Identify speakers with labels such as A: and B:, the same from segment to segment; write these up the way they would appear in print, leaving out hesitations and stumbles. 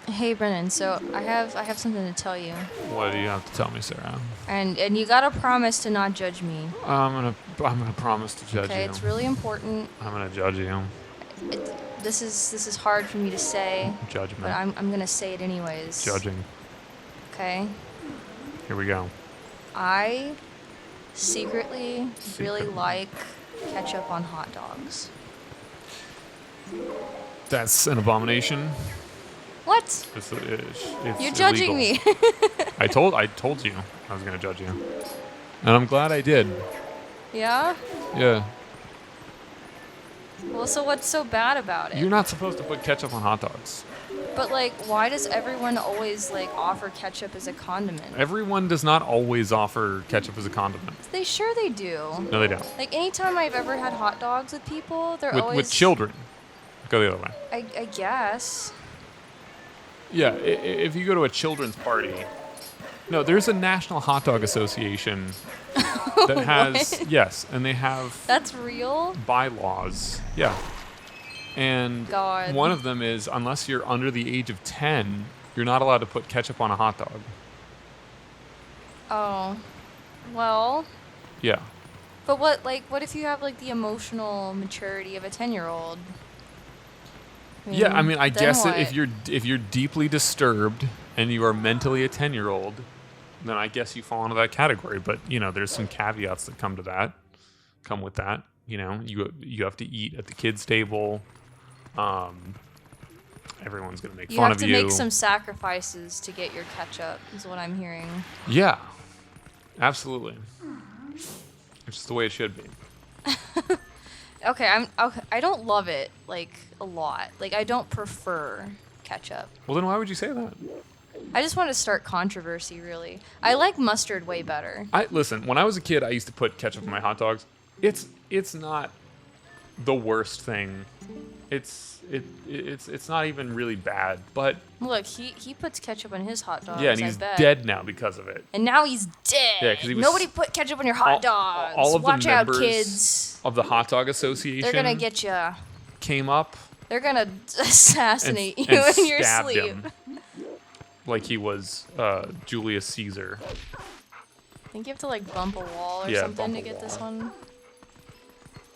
A: Hey Brennan, so I have something to tell you.
B: What do you have to tell me, Sarah?
A: And you gotta promise to not judge me.
B: I'm gonna promise to judge
A: Okay,
B: you.
A: it's really important.
B: I'm gonna judge you.
A: This is hard for me to say.
B: Judgment.
A: But I'm gonna say it anyways.
B: Judging.
A: Okay.
B: Here we go.
A: I secretly really like ketchup on hot dogs.
B: That's an abomination.
A: What?
B: It's
A: You're judging
B: illegal.
A: me.
B: I told you I was gonna judge you, and I'm glad I did.
A: Yeah?
B: Yeah.
A: Well, so what's so bad about it?
B: You're not supposed to put ketchup on hot dogs.
A: But like, why does everyone always like offer ketchup as a condiment?
B: Everyone does not always offer ketchup as a condiment.
A: They do.
B: No, they don't.
A: Like anytime I've ever had hot dogs with people, they're always
B: With children. Go the other way.
A: I guess.
B: Yeah, if you go to a children's party, no, there's a National Hot Dog Association that has yes, and they have
A: That's real?
B: bylaws. Yeah, and
A: God.
B: one of them is unless you're under the age of 10, you're not allowed to put ketchup on a hot dog.
A: Oh, well.
B: Yeah.
A: But what if you have like the emotional maturity of a 10-year-old?
B: Yeah, I mean, I guess
A: what?
B: if you're deeply disturbed and you are mentally a 10-year-old, then I guess you fall into that category. But there's some caveats that come with that. You have to eat at the kids' table. Everyone's gonna make fun of you.
A: You have to make some sacrifices to get your ketchup, is what I'm hearing.
B: Yeah, absolutely. It's just the way it should be.
A: Okay, I don't love it like a lot. Like I don't prefer ketchup.
B: Well, then why would you say that?
A: I just want to start controversy. Really, I like mustard way better.
B: Listen. When I was a kid, I used to put ketchup on my hot dogs. It's not the worst thing. It's not even really bad. But
A: look, he puts ketchup on his hot dogs.
B: yeah, and he's dead now because of it.
A: And now he's dead.
B: Yeah, because
A: nobody put ketchup on your hot dogs.
B: All of
A: Watch
B: the
A: out,
B: members
A: kids.
B: of the hot dog association.
A: They're gonna get you.
B: Came up.
A: They're gonna assassinate you
B: and
A: in your
B: stabbed
A: sleep.
B: him like he was Julius Caesar.
A: I think you have to like bump a wall or something to get this one.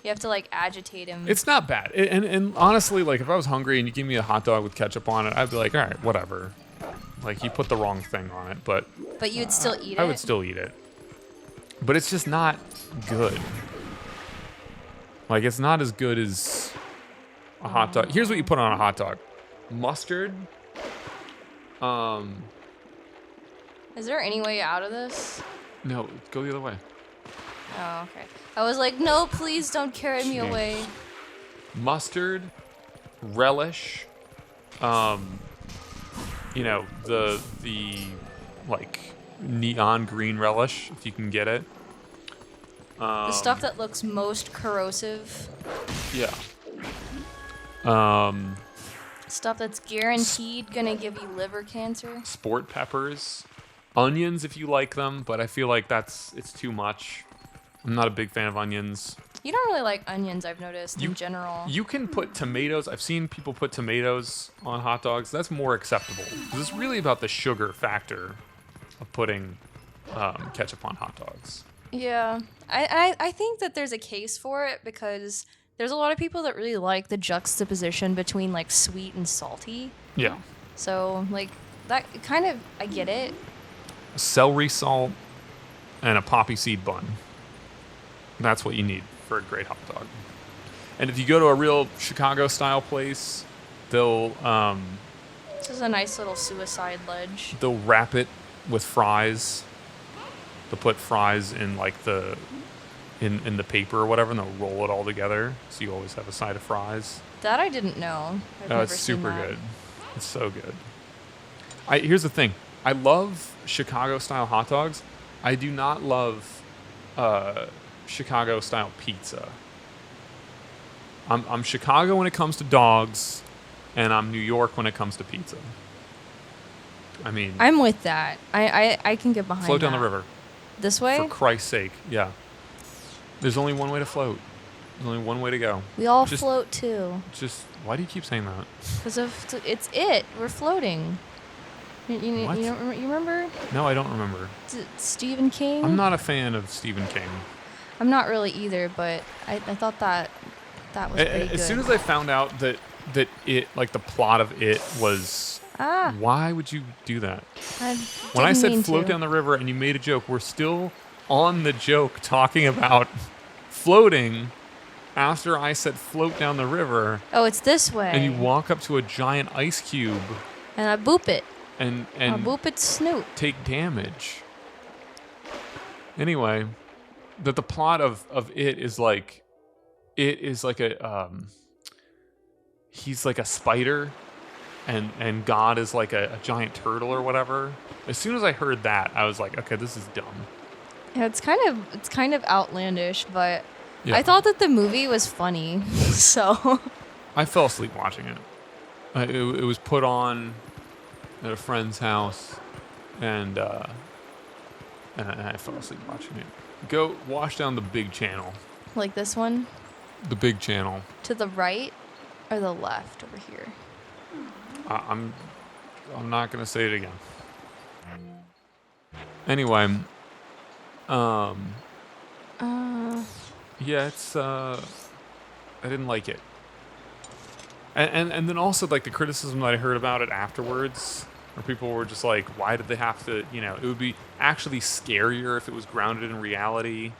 A: You have to like agitate him.
B: It's not bad. And honestly, like if I was hungry and you give me a hot dog with ketchup on it, I'd be like, all right, whatever. Like you put the wrong thing on it, but
A: you'd still eat it?
B: I would still eat it. But it's just not good. Like it's not as good as a hot dog. Here's what you put on a hot dog. Mustard.
A: Is there any way out of this?
B: No, go the other way.
A: Oh, okay. I was like, no, please don't carry me away.
B: Mustard, relish, the like neon green relish if you can get it.
A: The stuff that looks most corrosive.
B: Yeah.
A: Stuff that's guaranteed gonna give you liver cancer.
B: Sport peppers, onions if you like them, but I feel like it's too much. I'm not a big fan of onions.
A: You don't really like onions, I've noticed, in general.
B: You can put tomatoes. I've seen people put tomatoes on hot dogs. That's more acceptable. 'Cause it's really about the sugar factor of putting ketchup on hot dogs.
A: Yeah. I think that there's a case for it because there's a lot of people that really like the juxtaposition between like sweet and salty.
B: Yeah.
A: So like that kind of, I get it.
B: Celery salt and a poppy seed bun. That's what you need for a great hot dog. And if you go to a real Chicago-style place, they'll
A: This is a nice little suicide ledge.
B: they'll wrap it with fries. They'll put fries in like in the paper or whatever, and they'll roll it all together, so you always have a side of fries.
A: That I didn't know. I've never
B: It's
A: seen
B: super
A: that.
B: good. It's so good. Here's the thing. I love Chicago-style hot dogs. I do not love Chicago-style pizza. I'm Chicago when it comes to dogs, and I'm New York when it comes to pizza. I mean,
A: I'm with that. I can get behind
B: float
A: that.
B: down the river.
A: This way?
B: For Christ's sake, yeah. There's only one way to float. There's only one way to go.
A: We all
B: Just-
A: float too.
B: Just why do you keep saying that?
A: Because of it's it. We're floating. You
B: What?
A: don't you remember
B: No, I don't remember.
A: Stephen King?
B: I'm not a fan of Stephen King.
A: I'm not really either, but I thought that was pretty good.
B: As soon as I found out that it, like the plot of it was, why would you do that? When I said float down the river and you made a joke, we're still on the joke talking about floating after I said float down the river.
A: Oh, it's this way.
B: And you walk up to a giant ice cube.
A: And I boop it.
B: And
A: I boop its snoot.
B: Take damage. Anyway, the plot of it is like a he's like a spider and God is like a giant turtle or whatever. As soon as I heard that, I was like, okay, this is dumb.
A: Yeah, it's kind of outlandish, but
B: Yeah.
A: I thought that the movie was funny. So
B: I fell asleep watching it. It was put on at a friend's house, and I fell asleep watching it. Go watch down the big channel.
A: like this one
B: The big channel.
A: to the right or the left over here.
B: I'm not gonna say it again. Anyway, yeah, it's I didn't like it. And then also like the criticism that I heard about it afterwards, where people were just like, why did they have to, it would be actually scarier if it was grounded in reality.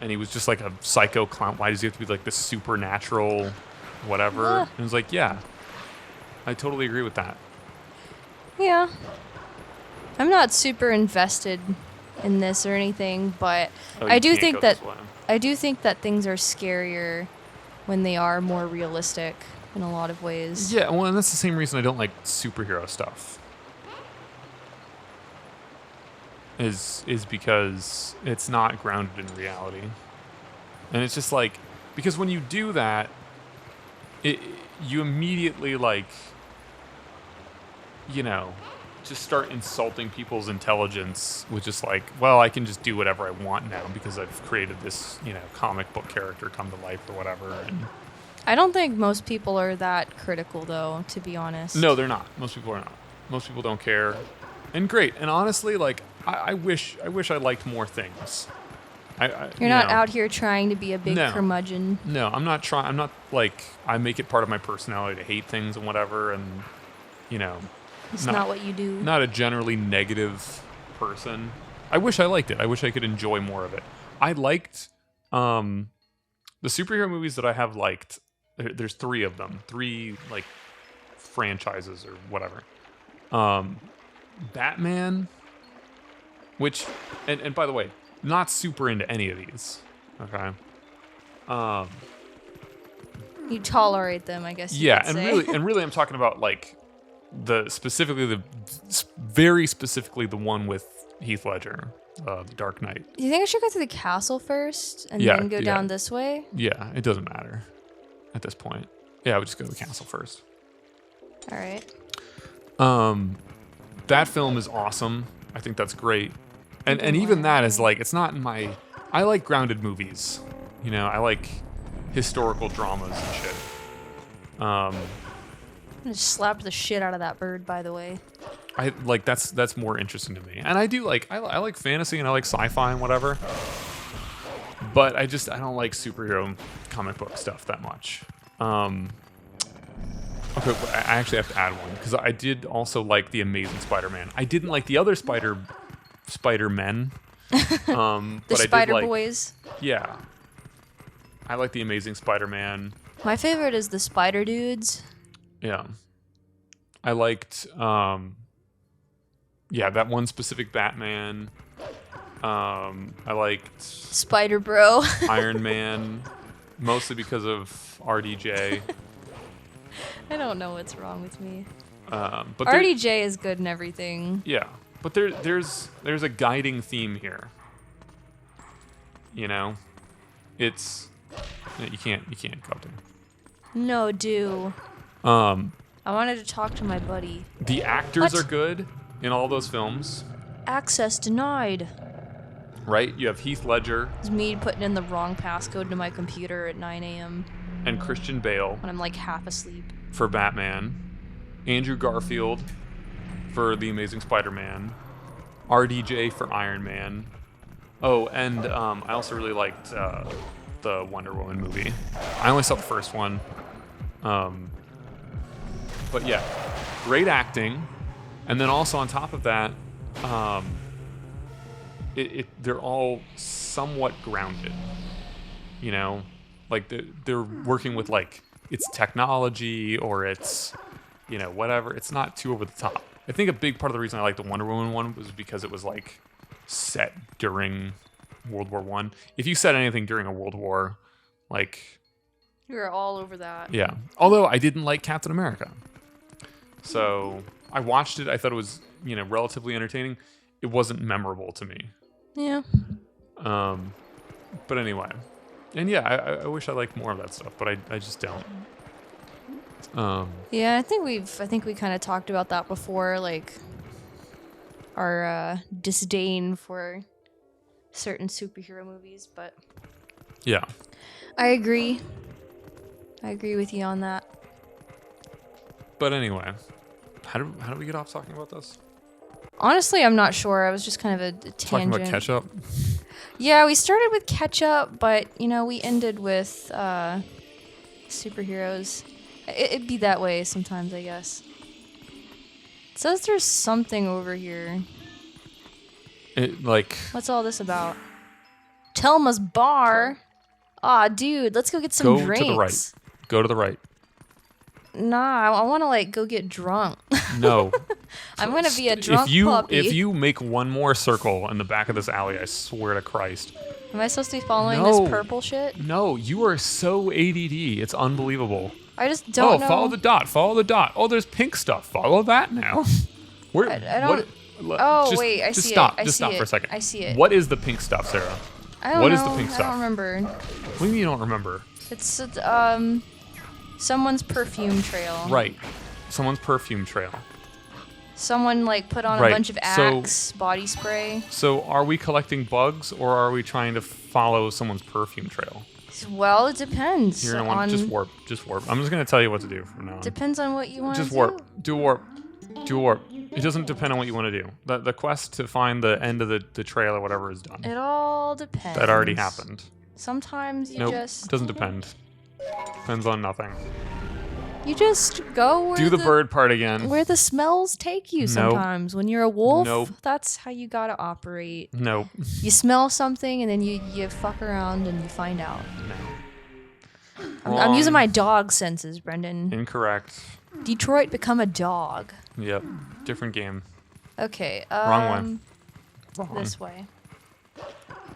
B: And he was just like a psycho clown. Why does he have to be like this supernatural whatever? And it was like, yeah, I totally agree with that.
A: Yeah. I'm not super invested in this or anything, but
B: Oh,
A: I
B: you
A: do
B: can't
A: think
B: go
A: that
B: this way.
A: I do think that things are scarier when they are more realistic in a lot of ways.
B: Yeah, well, and that's the same reason I don't like superhero stuff. Is because it's not grounded in reality. And it's just like, because when you do that, you immediately like, just start insulting people's intelligence with just like, well, I can just do whatever I want now because I've created this, comic book character come to life or whatever. And
A: I don't think most people are that critical, though, to be honest.
B: no, they're not. Most people are not. Most people don't care. And great. And honestly, like, I wish I liked more things.
A: You're not out here trying to be a big curmudgeon.
B: No, I'm not trying. I'm not like, I make it part of my personality to hate things and whatever. And,
A: It's not what you do.
B: Not a generally negative person. I wish I liked it. I wish I could enjoy more of it. I liked the superhero movies that I have liked. There's 3 of them. 3 like franchises or whatever. Batman, which and by the way, not super into any of these. Okay.
A: You tolerate them, I guess.
B: Yeah,
A: you
B: and
A: could say.
B: really I'm talking about like very specifically the one with Heath Ledger, The Dark Knight.
A: Do you think I should go through the castle first and
B: Yeah,
A: then go
B: yeah.
A: down this way?
B: Yeah, it doesn't matter at this point. Yeah, I would just go to the castle first.
A: All right.
B: That film is awesome. I think that's great. And even that is like, it's not in my, I like grounded movies. I like historical dramas and shit.
A: I just slapped the shit out of that bird, by the way.
B: I like, that's more interesting to me. And I do like, I like fantasy and I like sci-fi and whatever. But I don't like superhero comic book stuff that much. Okay, but I actually have to add one because I did also like The Amazing Spider-Man. I didn't like the other Spider-Men.
A: The
B: but
A: Spider
B: I did like,
A: Boys.
B: Yeah. I like The Amazing Spider-Man.
A: My favorite is the Spider Dudes.
B: Yeah. I liked, that one specific Batman. I liked
A: Spider Bro.
B: Iron Man, mostly because of RDJ.
A: I don't know what's wrong with me.
B: But
A: RDJ is good and everything.
B: Yeah, but there's a guiding theme here. It's you can't go there.
A: No, do. I wanted to talk to my buddy.
B: The actors
A: What?
B: are good in all those films.
A: Access denied.
B: Right? You have Heath Ledger
A: It's me putting in the wrong passcode to my computer at 9 a.m.
B: and Christian Bale
A: when I'm like half asleep.
B: for Batman, Andrew Garfield for The Amazing Spider-Man, RDJ for Iron Man. Oh, and I also really liked the Wonder Woman movie. I only saw the first one. But yeah, great acting. And then also on top of that, they're all somewhat grounded. You know, like they're working with like it's technology or it's, you know, whatever. It's not too over the top. I think a big part of the reason I liked the Wonder Woman one was because it was like set during World War I. If you said anything during a World War, like
A: We were all over that.
B: yeah. Although I didn't like Captain America. So I watched it. I thought it was, you know, relatively entertaining. It wasn't memorable to me.
A: Yeah.
B: But anyway. And yeah, I wish I liked more of that stuff, but I just don't.
A: Yeah, I think we kind of talked about that before, like our disdain for certain superhero movies, but
B: Yeah.
A: I agree. I agree with you on that.
B: But anyway, how do we get off talking about this?
A: Honestly, I'm not sure. I was just kind of a tangent.
B: Talking about ketchup?
A: Yeah, we started with ketchup, but you know, we ended with superheroes. It'd be that way sometimes, I guess. It says there's something over here.
B: What's
A: all this about? Telma's bar. Aw, dude, let's go get some
B: go
A: drinks.
B: to the right. Go to the right.
A: Nah, I want to like go get drunk.
B: No.
A: I'm gonna be a drunk puppy.
B: If you make one more circle in the back of this alley, I swear to Christ.
A: Am I supposed to be following
B: No.
A: this purple shit?
B: No, you are so ADD. It's unbelievable.
A: I just don't know.
B: Follow the dot. Follow the dot. Oh, there's pink stuff. Follow that now. Where?
A: I don't. Wait, I see
B: stop.
A: it.
B: Just stop for a second.
A: I see it.
B: What is the pink stuff, Sarah?
A: I don't
B: What
A: know.
B: is the pink
A: I
B: stuff?
A: don't remember.
B: What do you mean you don't remember?
A: It's someone's perfume trail.
B: Right. Someone's perfume trail.
A: Someone like put on
B: Right,
A: a bunch of
B: so-
A: Axe body spray.
B: So are we collecting bugs or are we trying to follow someone's perfume trail?
A: Well, it depends.
B: You're gonna want just warp. Just warp. I'm just gonna tell you what to do from now on.
A: Depends on what you want to
B: Just
A: do.
B: warp. Do warp. Do warp. It doesn't depend on what you want to do. The quest to find the end of the trail or whatever is done.
A: It all depends.
B: That already happened.
A: Sometimes you
B: Nope.
A: just
B: Doesn't depend. Depends on nothing.
A: you just go where
B: Do the bird part again.
A: where the smells take you.
B: Nope.
A: Sometimes when you're a wolf,
B: Nope.
A: that's how you gotta operate.
B: Nope.
A: You smell something and then you fuck around and you find out.
B: No.
A: I'm using my dog senses, Brendan.
B: Incorrect.
A: Detroit become a dog.
B: Yep. Different game.
A: Okay.
B: Wrong Wrong.
A: This way.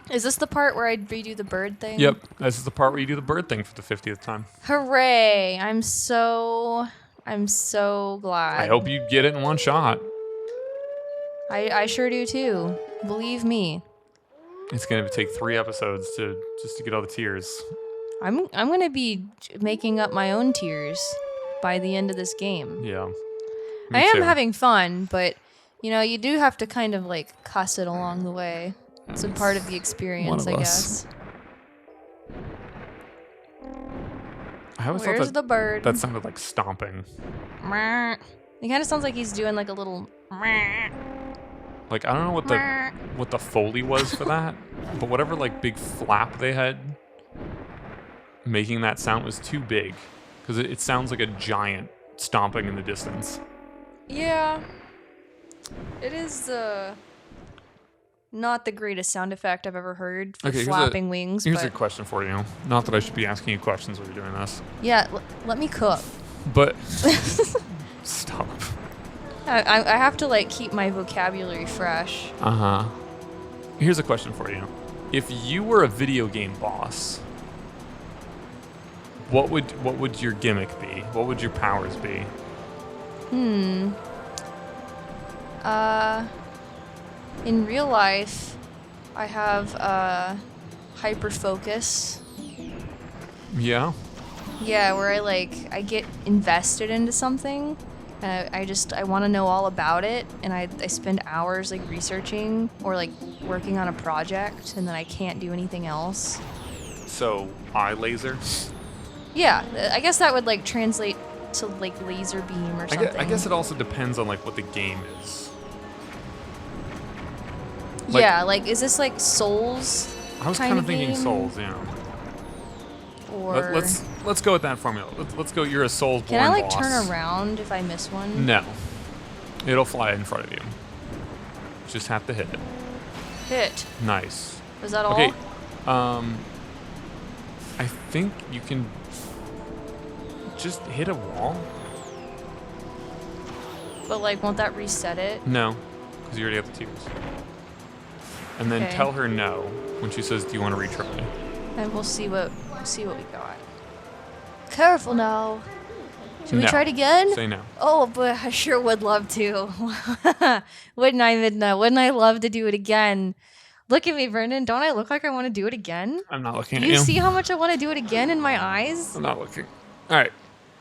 A: Is this the part where I redo the bird thing?
B: Yep. This is the part where you do the bird thing for the 50th time.
A: Hooray! I'm so glad.
B: I hope you get it in one shot.
A: I sure do too. Believe me.
B: It's gonna take 3 episodes to get all the tears.
A: I'm gonna be making up my own tears by the end of this game.
B: Yeah.
A: I am having fun, but you know, you do have to kind of like cuss it along the way. It's a part of the experience, I guess.
B: I always
A: Where's
B: thought
A: the bird?
B: that sounded like stomping.
A: Meh. It kind of sounds like he's doing like a little. Meh.
B: Like I don't know what the Foley was for that, but whatever like big flap they had making that sound was too big because it sounds like a giant stomping in the distance.
A: Yeah. It is not the greatest sound effect I've ever heard for flapping wings.
B: Here's
A: but
B: a question for you. Not that I should be asking you questions while you're doing this.
A: yeah, let me cook.
B: But stop.
A: I have to like keep my vocabulary fresh.
B: Uh-huh. Here's a question for you. If you were a video game boss, what would your gimmick be? What would your powers be?
A: In real life, I have hyper focus.
B: Yeah.
A: Yeah, where I get invested into something, I want to know all about it, and I spend hours like researching or like working on a project, and then I can't do anything else.
B: So eye laser.
A: Yeah, I guess that would like translate to like laser beam or something.
B: I guess it also depends on like what the game is.
A: Yeah, like is this like Souls?
B: I was kind of thinking
A: game?
B: Souls, yeah.
A: Or
B: Let's go with that formula. Let's go. You're a Souls.
A: Can I like turn around if I miss one?
B: No, it'll fly in front of you. Just have to hit it.
A: Hit.
B: Nice.
A: Was that all?
B: Okay. I think you can just hit a wall.
A: But like, won't that reset it?
B: No, because you already have the tears. And then tell her no when she says, "Do you want to retry?"
A: And we'll see what we got. Careful now. Should we try it again?
B: Say no.
A: Oh, but I sure would love to. Wouldn't I, Midna? Wouldn't I love to do it again? Look at me, Vernon. Don't I look like I want to do it again?
B: I'm not looking
A: Do
B: at you.
A: you see how much I want to do it again in my eyes?
B: I'm not looking. All right.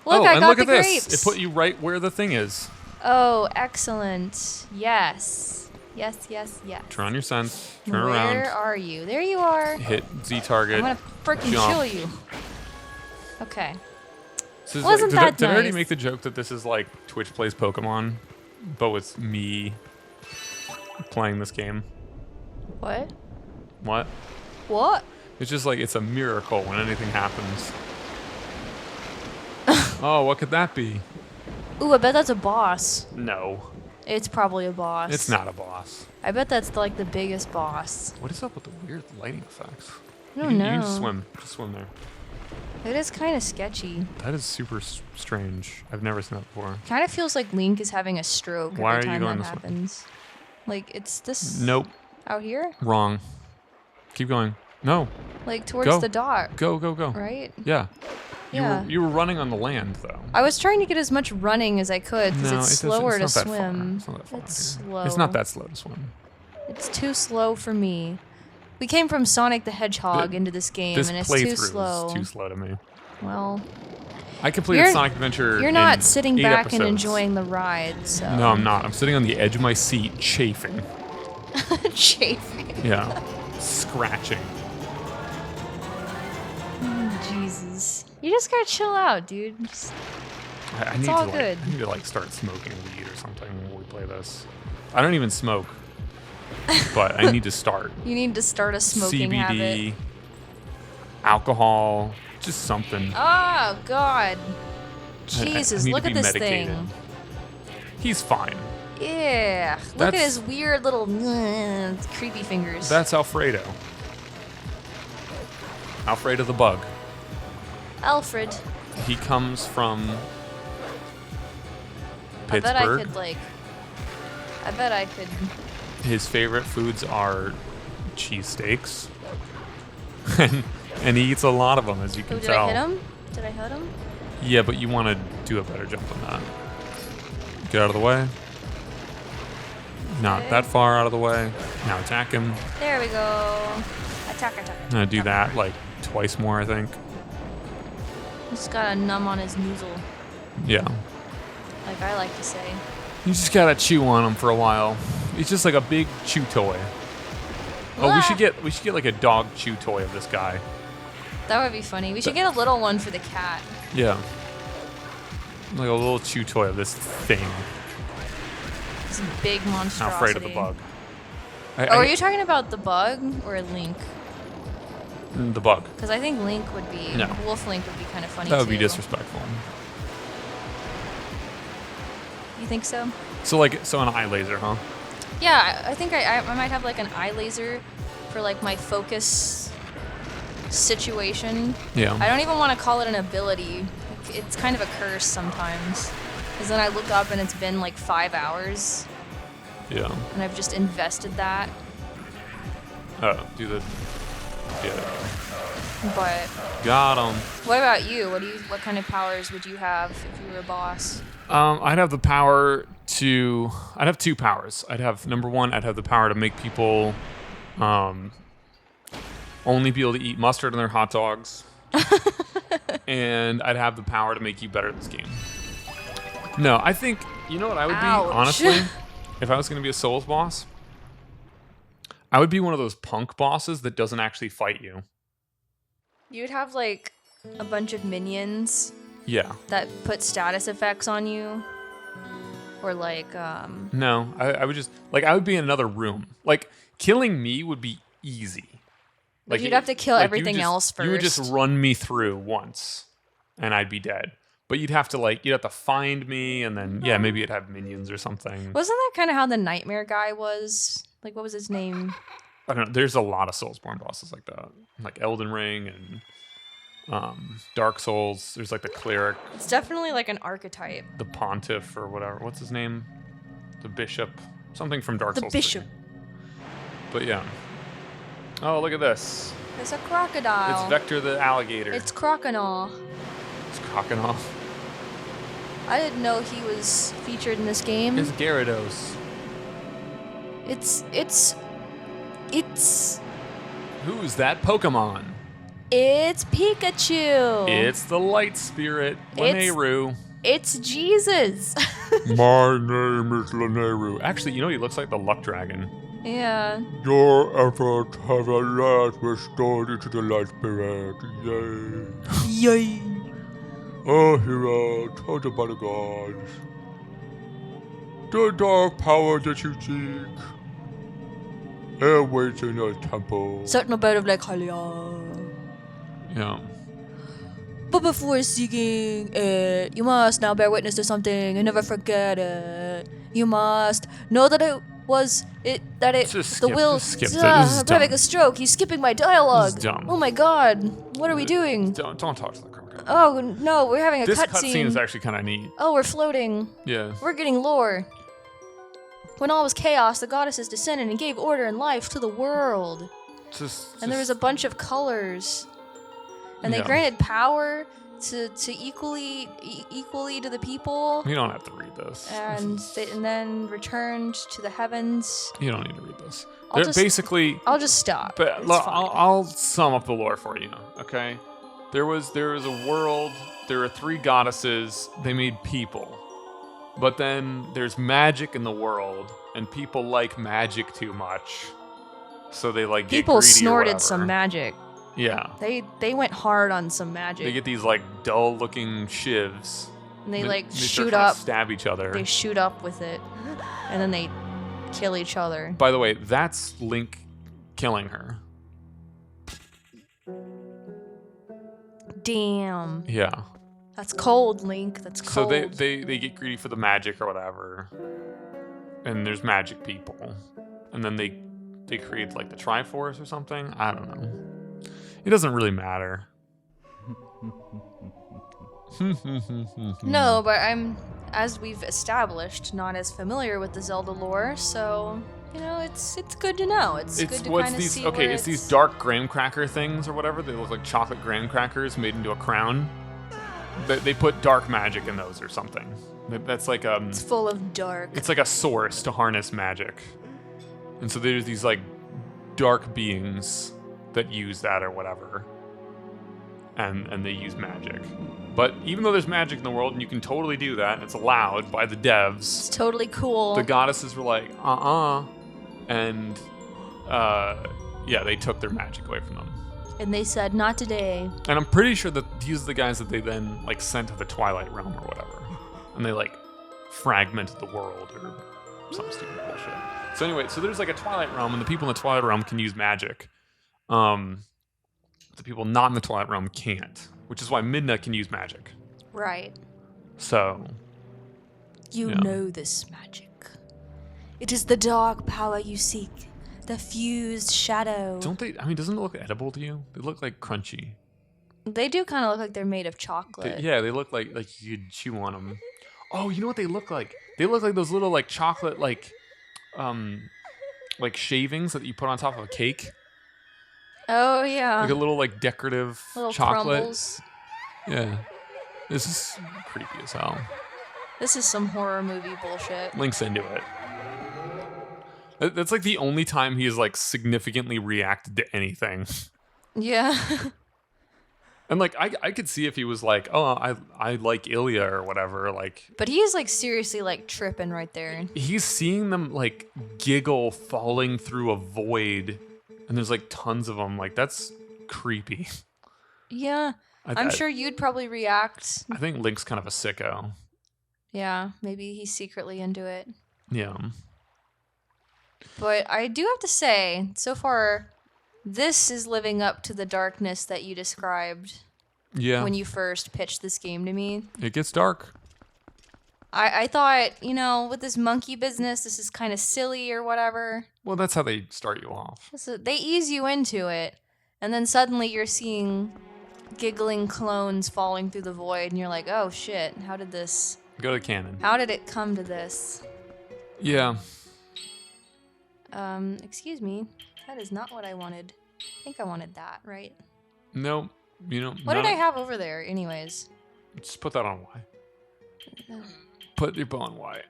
A: Look, I
B: and
A: got
B: look
A: the
B: at this.
A: grapes.
B: It put you right where the thing is.
A: Oh, excellent. Yes. Yes, yes, yes.
B: Turn on your sense. Turn
A: Where
B: around.
A: Where are you? There you are.
B: Hit Z target.
A: I'm gonna freaking
B: jump.
A: kill you. Okay.
B: So
A: Wasn't that
B: did I already
A: nice?
B: make the joke that this is like Twitch plays Pokemon, but with me playing this game?
A: What?
B: What?
A: What?
B: It's just like it's a miracle when anything happens. Oh, what could that be?
A: Ooh, I bet that's a boss.
B: No,
A: It's probably a boss.
B: it's not a boss.
A: I bet that's like the biggest boss.
B: What is up with the weird lighting effects?
A: I don't
B: You
A: know.
B: can just swim. Just swim there.
A: It is kind of sketchy.
B: That is super strange. I've never seen that before.
A: Kind of feels like Link is having a stroke
B: Why
A: every
B: are you
A: time
B: going
A: that
B: this way?
A: happens. Like it's this
B: Nope.
A: out here,
B: Wrong. Keep going. No.
A: like towards
B: Go.
A: the dock,
B: Go, go, go.
A: right?
B: Yeah.
A: Yeah.
B: You were running on the land though.
A: I was trying to get as much running as I could because
B: No,
A: it's
B: it doesn't-
A: slower to
B: it's not that far.
A: swim.
B: It's not that far.
A: It's slow.
B: It's not that slow to swim.
A: It's too slow for me. We came from Sonic the Hedgehog into this game,
B: This
A: and it's
B: playthrough
A: too slow.
B: is too slow to me.
A: Well,
B: I completed
A: You're-
B: Sonic Adventure.
A: you're not
B: in
A: sitting
B: 8
A: back and
B: episodes.
A: enjoying the ride, so.
B: No, I'm not. I'm sitting on the edge of my seat, chafing.
A: Chafing.
B: Yeah, scratching.
A: Jesus. You just gotta chill out, dude. Just,
B: I need
A: all
B: to
A: good.
B: I need to like start smoking weed or something when we play this. I don't even smoke, but I need to start.
A: you need to start a smoking
B: CBD,
A: habit.
B: alcohol, just something.
A: Oh, God.
B: I
A: Jesus,
B: need to
A: look
B: be
A: at this
B: medicated.
A: thing.
B: He's fine.
A: Yeah. Look at
B: That's-
A: his weird little creepy fingers.
B: That's Alfredo. Alfredo the bug.
A: Alfred.
B: He comes from
A: I bet I
B: Pittsburgh.
A: could, like. I bet I could.
B: His favorite foods are cheesesteaks. and he eats a lot of them, as you can
A: Oh, did
B: tell.
A: I hit him? Did I hit him?
B: Yeah, but you want to do a better jump than that. Get out of the way. Not
A: Okay.
B: that far out of the way. Now attack him.
A: There we go. Attack, attack.
B: I'm gonna do that like twice more, I think.
A: Just gotta numb on his noozle,
B: Yeah.
A: like I like to say.
B: You just gotta chew on him for a while. He's just like a big chew toy. Oh, we
A: Ah.
B: should get like a dog chew toy of this guy.
A: That would be funny. We should get a little one for the cat.
B: Yeah. Like a little chew toy of this thing.
A: This big monstrosity.
B: Afraid of the bug.
A: Oh, are you talking about the bug or Link?
B: The bug.
A: Because I think Link would be.
B: No.
A: Wolf Link would be kind of funny
B: That would
A: too.
B: be disrespectful.
A: You think so?
B: So an eye laser, huh?
A: Yeah, I think I might have like an eye laser for like my focus situation.
B: Yeah.
A: I don't even want to call it an ability. It's kind of a curse sometimes. Because then I look up and it's been like 5 hours
B: Yeah.
A: and I've just invested that.
B: Oh, do the. Yeah.
A: But
B: Got him.
A: what about you? What kind of powers would you have if you were a boss?
B: I'd have the power to. I'd have two powers. I'd have number one. I'd have the power to make people, only be able to eat mustard in their hot dogs, and I'd have the power to make you better at this game. No, I think, you know what I would
A: Ouch.
B: be, honestly? If I was going to be a Souls boss, I would be one of those punk bosses that doesn't actually fight you.
A: You'd have like a bunch of minions
B: Yeah.
A: that put status effects on you. Or like,
B: No, I would just, like, I would be in another room. Like, killing me would be easy.
A: But you'd have to kill everything else first.
B: You would just run me through once, and I'd be dead. But you'd have to find me, and then, yeah, maybe you'd have minions or something.
A: Wasn't that kind of how the Nightmare guy was? Like, what was his name?
B: I don't know. There's a lot of Soulsborne bosses like that. Like Elden Ring and Dark Souls. There's like the Cleric.
A: It's definitely like an archetype.
B: The Pontiff or whatever. What's his name? The Bishop. Something from Dark Souls.
A: The Bishop.
B: 3. But yeah. Oh, look at this.
A: It's a crocodile.
B: It's Vector the alligator.
A: It's Croconaw.
B: It's Croconaw.
A: I didn't know he was featured in this game.
B: It's Gyarados.
A: It's
B: Who's that Pokemon?
A: It's Pikachu.
B: It's the Light Spirit, Lanayru.
A: It's Jesus.
B: My name is Lanayru. Actually, you know he looks like the Luck Dragon.
A: Yeah.
B: Your efforts have at last restored you to the Light Spirit. Yay.
A: Yay.
B: Oh, hero, told about the gods. The dark power that you seek awaits in the temple.
A: Certain about of like Hylia.
B: Yeah.
A: But before seeking it, you must now bear witness to something and never forget it. You must know that it was it that it
B: Just
A: the
B: skip-
A: will.
B: just skip it. This is
A: I'm having
B: dumb.
A: a stroke. He's skipping my dialogue.
B: This is dumb.
A: Oh my god! What are we doing?
B: Don't talk to the crocodile.
A: Oh no, we're having a
B: This
A: cutscene.
B: cutscene is actually kind of neat.
A: Oh, we're floating.
B: Yeah.
A: We're getting lore. When all was chaos, the goddesses descended and gave order and life to the world. And there was a bunch of colors. And they
B: Yeah.
A: granted power to equally to the people.
B: You don't have to read this.
A: And then returned to the heavens.
B: You don't need to read this.
A: I'll
B: They're
A: just-
B: basically,
A: I'll just stop.
B: but
A: It's
B: look,
A: fine.
B: I'll sum up the lore for you. Okay. There was a world. There were 3 goddesses. They made people. But then there's magic in the world, and people like magic too much, so they like get
A: People
B: greedy or
A: snorted
B: whatever.
A: some magic.
B: Yeah.
A: They went hard on some magic.
B: They get these like dull-looking shivs.
A: and they like
B: they start
A: shoot
B: trying to
A: up.
B: stab each other.
A: They shoot up with it. And then they kill each other.
B: By the way, that's Link killing her.
A: Damn.
B: Yeah.
A: That's cold, Link. That's
B: So
A: cold.
B: they get greedy for the magic or whatever, and there's magic people, and then they create like the Triforce or something. I don't know. It doesn't really matter.
A: No, but I'm, as we've established, not as familiar with the Zelda lore, so you know, it's good to know. It's good to
B: what's
A: kind of
B: these
A: see
B: okay?
A: where
B: It's these dark graham cracker things or whatever. They look like chocolate graham crackers made into a crown. They put dark magic in those or something. That's like
A: it's full of dark.
B: it's like a source to harness magic. And so there's these like dark beings that use that or whatever. And they use magic. But even though there's magic in the world and you can totally do that, and it's allowed by the devs,
A: It's totally cool.
B: the goddesses were like, and yeah, they took their magic away from them.
A: And they said, not today.
B: And I'm pretty sure that these are the guys that they then like sent to the Twilight Realm or whatever. And they like fragmented the world or some stupid bullshit. So anyway, so there's like a Twilight Realm and the people in the Twilight Realm can use magic. The people not in the Twilight Realm can't, which is why Midna can use magic.
A: Right.
B: So
A: You
B: Yeah.
A: know this magic. It is the dark power you seek. The fused shadow.
B: don't they, I mean, doesn't it look edible to you? They look like crunchy.
A: They do kind of look like they're made of chocolate.
B: Yeah, they look like you could chew on them. Oh, you know what they look like? They look like those little like chocolate like shavings that you put on top of a cake.
A: Oh, yeah.
B: Like a little like decorative
A: Little
B: chocolate.
A: crumbles.
B: Yeah. This is creepy as hell.
A: This is some horror movie bullshit.
B: Link's into it. That's like the only time he has like significantly reacted to anything.
A: Yeah.
B: And like I could see if he was like, oh, I like Ilya or whatever. Like,
A: But he is like seriously like tripping right there.
B: he's seeing them like giggle falling through a void, and there's like tons of them. Like, that's creepy.
A: Yeah, I'm sure you'd probably react.
B: I think Link's kind of a sicko.
A: Yeah, maybe he's secretly into it.
B: Yeah.
A: But I do have to say, so far, this is living up to the darkness that you described
B: Yeah.
A: when you first pitched this game to me.
B: It gets dark.
A: I thought, you know, with this monkey business, this is kind of silly or whatever.
B: Well, that's how they start you off.
A: So they ease you into it, and then suddenly you're seeing giggling clones falling through the void, and you're like, oh shit, how did it come to this?
B: Yeah.
A: Excuse me, that is not what I wanted. I think I wanted that, right?
B: No, you know.
A: What did I have over there, anyways?
B: Just put that on Y. Put your bow on Y.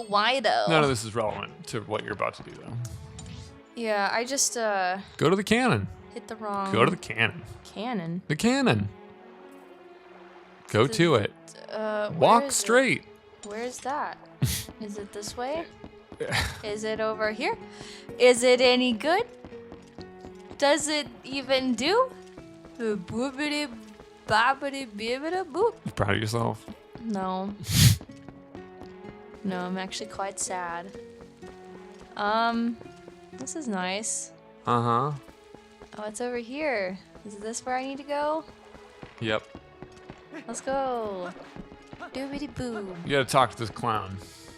A: Why though?
B: None of this is relevant to what you're about to do, though.
A: Yeah, I just
B: Go to the cannon.
A: hit the wrong.
B: Go to the cannon.
A: Cannon.
B: The cannon. Go to it.
A: Where
B: Walk
A: is
B: straight.
A: it? Where's that? Is it this way? Is it over here? Is it any good? Does it even do? Boobity bobbity bibbida boop.
B: You proud of yourself?
A: No. No, I'm actually quite sad. This is nice.
B: Uh-huh.
A: Oh, it's over here. Is this where I need to go?
B: Yep.
A: Let's go. Doobity boo.
B: You gotta talk to this clown.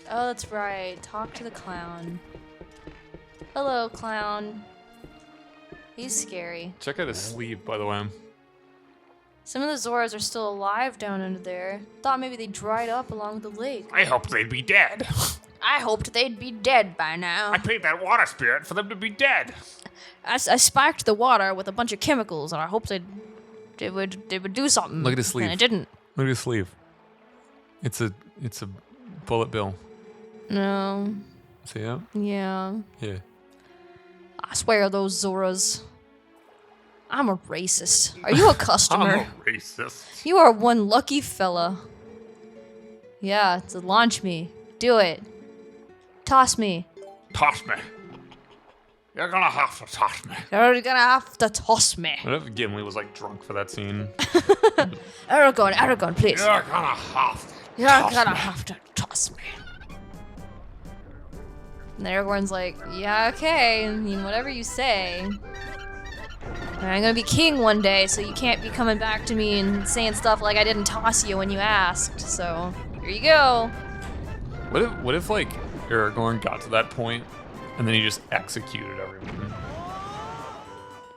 A: Oh, that's right. Talk to the clown. Hello, clown. He's scary.
B: Check out his sleeve, by the way.
A: Some of the Zoras are still alive down under there. Thought maybe they dried up along the lake.
B: I hoped they'd be dead.
A: I hoped they'd be dead by now.
B: I paid that water spirit for them to be dead.
A: I spiked the water with a bunch of chemicals, and I hoped they would do something.
B: Look at his sleeve.
A: And it didn't.
B: Look at his sleeve. It's a bullet bill.
A: No.
B: See that?
A: Yeah.
B: Yeah.
A: I swear those Zoras. I'm a racist. Are you a customer?
B: I'm a racist.
A: You are one lucky fella. Yeah, to launch me. Do it. Toss me.
B: Toss me. You're gonna have to toss me.
A: You're gonna have to toss me.
B: What if Gimli was like drunk for that scene?
A: Aragorn, please.
B: You're gonna have to.
A: You're gonna have to toss me. And Aragorn's like, yeah, okay. I mean, whatever you say. I'm gonna be king one day, so you can't be coming back to me and saying stuff like I didn't toss you when you asked. So, here you go.
B: What if like Aragorn got to that point and then he just executed everyone?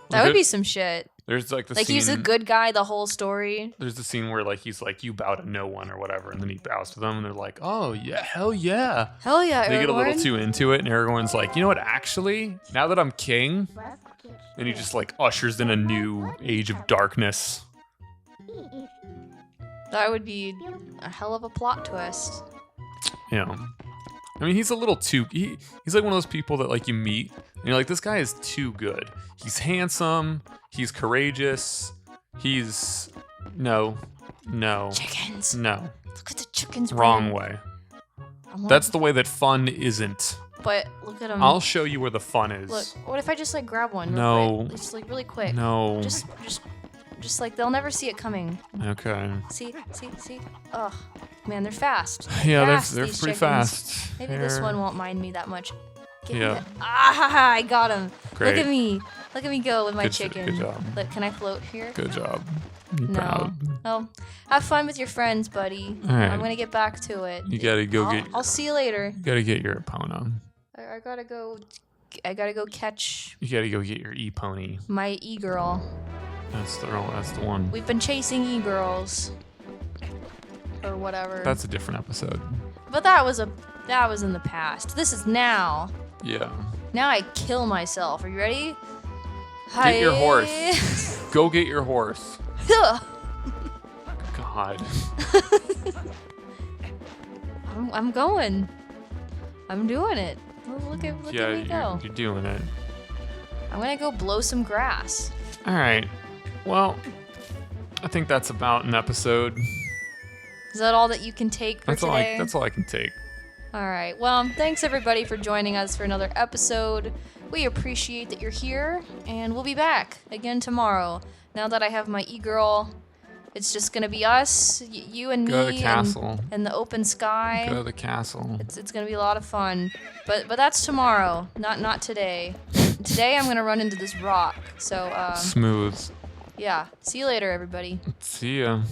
A: That would be some shit.
B: There's like the
A: Like
B: scene,
A: he's a good guy the whole story.
B: There's the scene where like he's like, you bow to no one or whatever, and then he bows to them and they're like, oh yeah, hell yeah.
A: Hell yeah,
B: They
A: Aragorn.
B: get a little too into it and Aragorn's like, you know what, actually, now that I'm king, and he just like ushers in a new age of darkness.
A: That would be a hell of a plot twist.
B: Yeah. I mean, he's a little too, he's like one of those people that like you meet and you're like, this guy is too good. He's handsome, he's courageous, he's, no.
A: Chickens.
B: No.
A: Look at the chickens.
B: Wrong
A: Brian.
B: way. That's the way that fun isn't.
A: But look at them.
B: I'll show you where the fun is.
A: Look, what if I just like grab one? Real
B: No.
A: quick? Just like really quick.
B: No.
A: Just like they'll never see it coming.
B: Okay.
A: See. Ugh, man, they're fast.
B: Yeah,
A: Fast,
B: they're
A: these
B: pretty
A: chickens.
B: fast.
A: Maybe this
B: They're-
A: one won't mind me that much. Give me
B: Yeah.
A: that. Ah, I got him.
B: Great.
A: Look at me. Look at me go with my
B: Good
A: chicken.
B: job.
A: Look, can I float here?
B: Good job. You
A: No.
B: proud.
A: Oh, have fun with your friends, buddy.
B: All right.
A: I'm gonna get back to it.
B: You gotta go
A: I'll see you later.
B: You gotta get your Epona.
A: I gotta go. I gotta go catch
B: You gotta go get your E-pony.
A: my e-girl.
B: That's the one.
A: We've been chasing e-girls. Or whatever.
B: That's a different episode.
A: But that was in the past. This is now.
B: Yeah.
A: Now I kill myself. Are you ready?
B: Get your
A: Hi.
B: horse. Go get your horse.
A: Ugh.
B: God.
A: I'm going. I'm doing it. Look at me go.
B: You're doing it.
A: I'm gonna go blow some grass.
B: All right. Well, I think that's about an episode.
A: Is that all that you can take for today?
B: That's all I can take.
A: All right. Well, thanks everybody for joining us for another episode. We appreciate that you're here, and we'll be back again tomorrow. Now that I have my e-girl, it's just gonna be us, you and
B: Go to
A: me,
B: the castle.
A: and the open sky.
B: Go to the castle.
A: It's gonna be a lot of fun, but that's tomorrow, not today. Today I'm gonna run into this rock. So
B: Smooth.
A: yeah. See you later, everybody.
B: See ya.